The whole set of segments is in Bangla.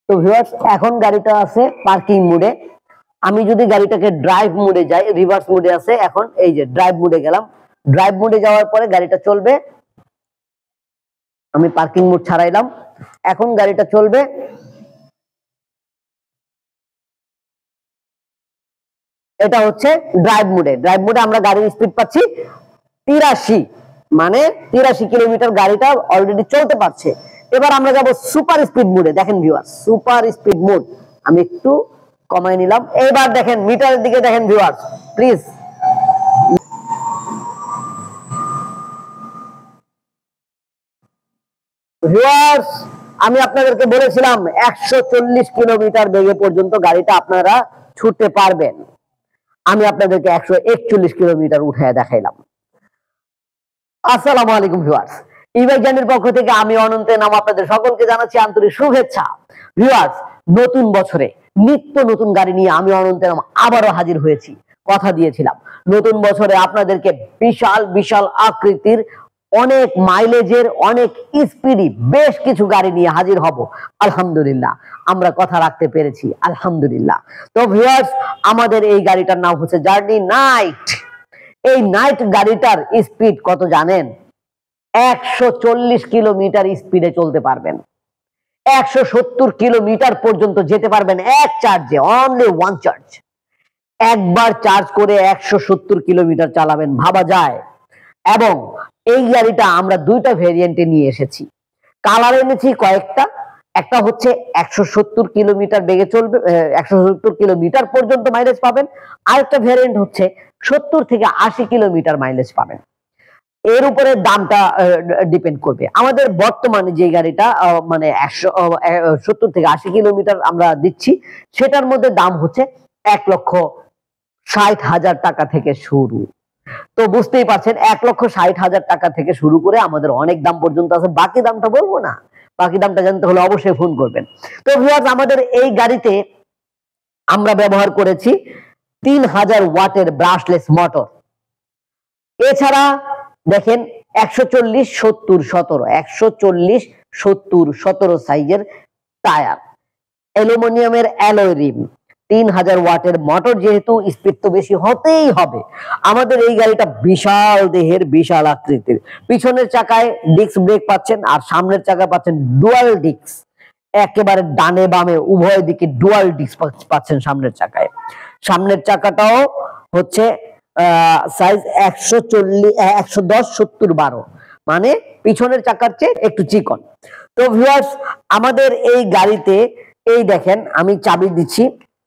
তো ভিউয়ার্স এখন গাড়িটা আছে পার্কিং মোডে। আমি যদি গাড়িটাকে ড্রাইভ মোডে যাই, রিভার্স মোডে আছে, এখন এই যে ড্রাইভ মোডে গেলাম। ড্রাইভ মোডে যাওয়ার পরে গাড়িটা চলবে। আমি পার্কিং মোড ছাড়াইলাম, এখন গাড়িটা চলবে। এটা হচ্ছে ড্রাইভ মোডে। ড্রাইভ মোডে আমরা গাড়ির স্পিড পাচ্ছি 83, মানে 83 কিলোমিটার গাড়িটা অলরেডি চলতে পারছে। এবার আমরা যাব সুপার স্পিড মোডে। দেখেন ভিউয়ার্স, সুপার স্পিড মোড আমি একটু কমাই নিলাম। এবার দেখেন মিটারের দিকে দেখেন ভিউয়ার্স প্লিজ। ভিউয়ার্স আমি আপনাদেরকে বলেছিলাম 140 কিলোমিটার বেগে পর্যন্ত গাড়িটা আপনারা ছুটতে পারবেন। আমি আপনাদেরকে 141 কিলোমিটার উঠায় দেখাইলাম। আসসালামু আলাইকুম ভিউয়ার্স, ইবাই জানের পক্ষ থেকে আমি অনন্তের নাম আপনাদের সকলকে জানাচ্ছি আন্তরিক শুভেচ্ছা। ভিউয়ার্স নতুন বছরে নিত্য নতুন গাড়ি নিয়ে আমি অনন্তের নাম আবারও হাজির হয়েছি। কথা দিয়েছিলাম নতুন বছরে আপনাদেরকে বিশাল বিশাল আকৃতির, অনেক মাইলেজের, অনেক স্পিডি বেশ কিছু গাড়ি নিয়ে হাজির হব। আলহামদুলিল্লাহ আমরা কথা রাখতে পেরেছি, আলহামদুলিল্লাহ। তো ভিউয়ার্স আমাদের এই গাড়িটার নাম হচ্ছে জার্নি নাইট। এই নাইট গাড়িটার স্পিড কত জানেন? 140 কিলোমিটার স্পিডে চলতে পারবেন। 170 কিলোমিটার পর্যন্ত যেতে পারবেন এক চার্জে, অনলি ওয়ান চার্জ। একবার চার্জ করে 170 কিলোমিটার চালাবেন, ভাবা যায়? এবং এই গাড়িটা আমরা দুইটা ভেরিয়েন্টে নিয়ে এসেছি। কালার এনেছি কয়েকটা। একটা হচ্ছে 170 কিলোমিটার বেগে চলবে, 170 কিলোমিটার পর্যন্ত মাইলেজ পাবেন। আরেকটা ভেরিয়েন্ট হচ্ছে 70 থেকে 80 কিলোমিটার মাইলেজ পাবেন। এর উপরে দামটা ডিপেন্ড করবে। আমাদের বর্তমানে যে গাড়িটা মানে 170 থেকে 80 কিলোমিটার আমরা দিচ্ছি, সেটার মধ্যে দাম হচ্ছে 1,60,000 টাকা থেকে শুরু। তো বুঝতেই পারছেন 1,60,000 টাকা থেকে শুরু করে আমাদের অনেক দাম পর্যন্ত আছে। বাকি দামটা বলবো না, বাকি দামটা জানতে হলে অবশ্যই ফোন করবেন। তো ভিউয়ার্স আমাদের এই গাড়িতে আমরা ব্যবহার করেছি 3000 ওয়াটের ব্রাশলেস মোটর। এছাড়া দেখেন 140, 70, 17, 140, 70, 17 সাইজের টায়ার, অ্যালুমিনিয়ামের অ্যালয় রিম, 3000 ওয়াটের মোটর। যেহেতু স্পিড তো বেশি হতেই হবে, আমাদের এই গাড়িটা বিশাল দেহের, বিশাল আকৃতির। পিছনের চাকায় ডিস্ক ব্রেক পাচ্ছেন, আর সামনের চাকায় পাচ্ছেন ডুয়াল ডিস্ক। একেবারে ডানে বামে উভয় দিকে ডুয়াল ডিস্ক পাচ্ছেন সামনের চাকায়। সামনের চাকাটাও হচ্ছে সাইজ 140, 110, 70, 12, মানে পিছনের চাকার চেয়ে একটু চিকন। তো ভিউয়ার্স আমাদের এই গাড়িতে এই দেখেন আমি চাবি দিচ্ছি,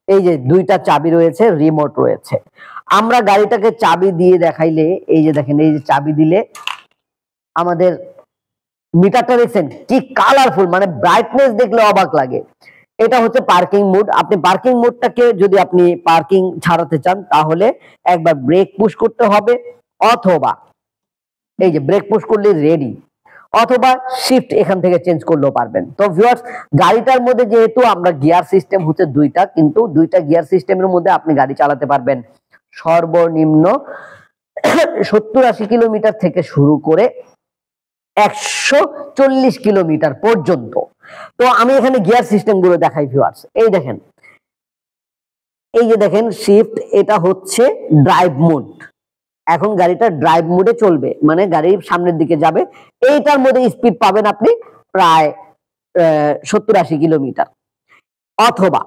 এই যে দুইটা চাবি রয়েছে, রিমোট রয়েছে। আমরা গাড়িটাকে চাবি দিয়ে দেখাইলে, এই যে দেখেন, এই যে চাবি দিলে আমাদের মিটারটা দেখছেন কি কালারফুল, মানে ব্রাইটনেস দেখলে অবাক লাগে। এটা হচ্ছে পার্কিং মোড। আপনি পার্কিং মোডটাকে যদি আপনি পার্কিং ছাড়াতে চান তাহলে একবার ব্রেক পুশ করতে হবে, অথবা এই যে ব্রেক পুশ করলে রেডি, অথবা শিফট এখান থেকে চেঞ্জ করলেও পারবেন। তো ভিউয়ার্স গাড়িটার মধ্যে যেহেতু আমরা গিয়ার সিস্টেম হচ্ছে দুইটা, কিন্তু দুইটা গিয়ার সিস্টেমের মধ্যে আপনি গাড়ি চালাতে পারবেন সর্বনিম্ন 70-80 কিলোমিটার থেকে শুরু করে 140 কিলোমিটার পর্যন্ত। তো আমি এখানে গিয়ার সিস্টেম গুলো দেখাই ভিউয়ার্স। এই দেখেন, এই যে দেখেন শিফট, এটা হচ্ছে ড্রাইভ মোড। এখন গাড়িটা ড্রাইভ মোডে চলবে, মানে গাড়ি সামনের দিকে যাবে। এইটার মধ্যে স্পিড পাবেন আপনি প্রায় 70-80 কিলোমিটার। অথবা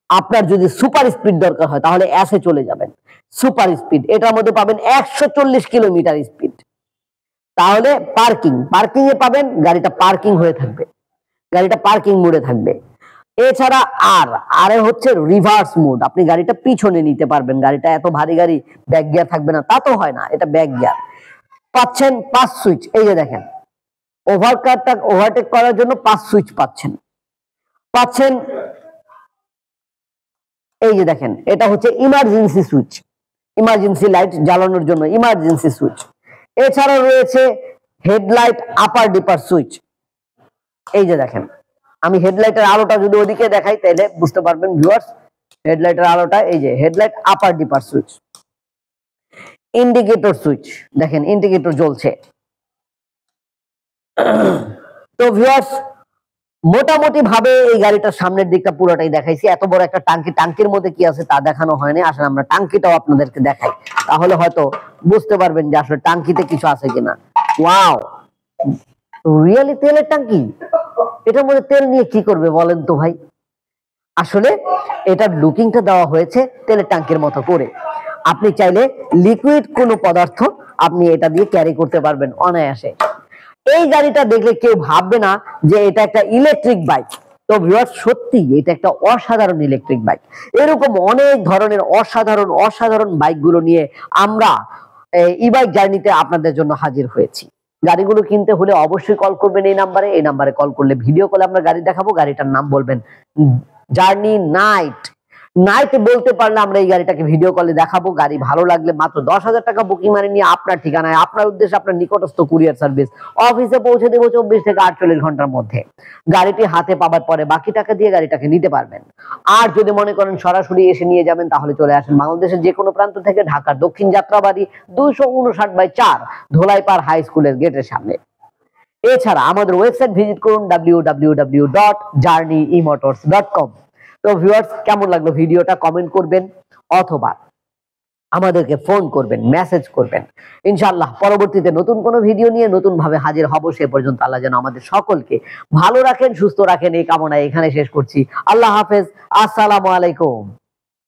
আপনার যদি সুপার স্পিড দরকার হয় তাহলে এসে চলে যাবেন, সুপার স্পিড এটার মধ্যে পাবেন 140 কিলোমিটার স্পিড। তাহলে পার্কিং এ পাবেন, গাড়িটা পার্কিং হয়ে থাকবে, গাড়িটা পার্কিং মোডে থাকবে। এছাড়া আর হচ্ছে রিভার্স মোড, আপনি গাড়িটা পিছনে নিতে পারবেন। গাড়িটা এত ভারী গাড়ি, ব্যাক গিয়ার থাকবে না তা তো হয় না, এটা ব্যাক গিয়ার। পাচ্ছেন 5 সুইচ, এই যে দেখেন ওভারটেক করার জন্য 5 সুইচ পাচ্ছেন। এই যে দেখেন এটা হচ্ছে ইমার্জেন্সি সুইচ, ইমার্জেন্সি লাইট জ্বালানোর জন্য ইমার্জেন্সি সুইচ। এছাড়া রয়েছে হেডলাইট আপার ডিপার সুইচ। এই যে দেখেন আমি হেডলাইটের আলোটা যদি ওদিকে দেখাই তাহলে বুঝতে পারবেন ভিউয়ার্স, হেডলাইটের আলোটা, এই যে হেডলাইট আপার ডিপার সুইচ। ইন্ডিকেটর সুইচ, দেখেন ইন্ডিকেটর জ্বলছে। তো ভিউয়ার্স মোটামুটি ভাবে এই গাড়িটার সামনের দিকটা পুরোটাই দেখাইছি। এত বড় একটা টাঙ্কি, টাঙ্কির মধ্যে কি আছে তা দেখানো হয়নি। আসলে আমরা টাঙ্কিটাও আপনাদেরকে দেখাই, তাহলে হয়তো বুঝতে পারবেন যে আসলে টাঙ্কিতে কিছু আছে কিনা। ওয়াও, রিয়েলি তেলের টাঙ্কি! এটার মধ্যে তেল নিয়ে কি করবে বলেন তো ভাই? আসলে এটার লুকিংটা দেওয়া হয়েছে তেলের ট্যাঙ্কের মতো করে। আপনি চাইলে লিকুইড কোনো পদার্থ আপনি এটা দিয়ে ক্যারি করতে পারবেন অনায়াসে। এই গাড়িটা দেখলে কেউ ভাববে না যে এটা একটা ইলেকট্রিক বাইক। তো ভিউয়ার্স, সত্যি এটা একটা অসাধারণ ইলেকট্রিক বাইক। এরকম অনেক ধরনের অসাধারণ অসাধারণ বাইকগুলো নিয়ে আমরা ই বাইক জার্নিতে আপনাদের জন্য হাজির হয়েছি। গাড়িগুলো কিনতে হলে অবশ্যই কল করবেন এই নাম্বারে। এই নাম্বারে কল করলে ভিডিও কলে আমরা গাড়ি দেখাবো। গাড়িটার নাম বলবেন জার্নি নাইট। নাইট বলতে পারলে আমরা এই গাড়িটাকে ভিডিও কলে দেখাবো। গাড়ি ভালো লাগলে মাত্র 10,000 টাকা বুকিং মানি নিয়ে আপনার ঠিকানায়, আপনার উদ্দেশ্যে, আপনার নিকটস্থ কুরিয়ার সার্ভিস অফিসে পৌঁছে দেবো 24 থেকে 48 ঘন্টার মধ্যে। গাড়িটি হাতে পাবার পরে বাকি টাকা দিয়ে গাড়িটাকে নিতে পারবেন। আর যদি মনে করেন সরাসরি এসে নিয়ে যাবেন, তাহলে চলে আসেন বাংলাদেশের যে কোনো প্রান্ত থেকে, ঢাকার দক্ষিণ যাত্রাবাড়ি 259/4 ধোলাইপাড় হাই স্কুলের গেটের সামনে। এছাড়া আমাদের ওয়েবসাইট ভিজিট করুন www.journeymotors.com। তো ভিউয়ার্স, কেমন লাগলো ভিডিওটা কমেন্ট করবেন অথবা আমাদেরকে ফোন করবেন, মেসেজ করবেন। ইনশাআল্লাহ পরবর্তীতে নতুন কোনো ভিডিও নিয়ে নতুন ভাবে হাজির হব। সে পর্যন্ত আল্লাহ যেন আমাদের সকলকে ভালো রাখেন, সুস্থ রাখেন, এই কামনায় এখানে শেষ করছি। আল্লাহ হাফেজ, আসসালামু আলাইকুম।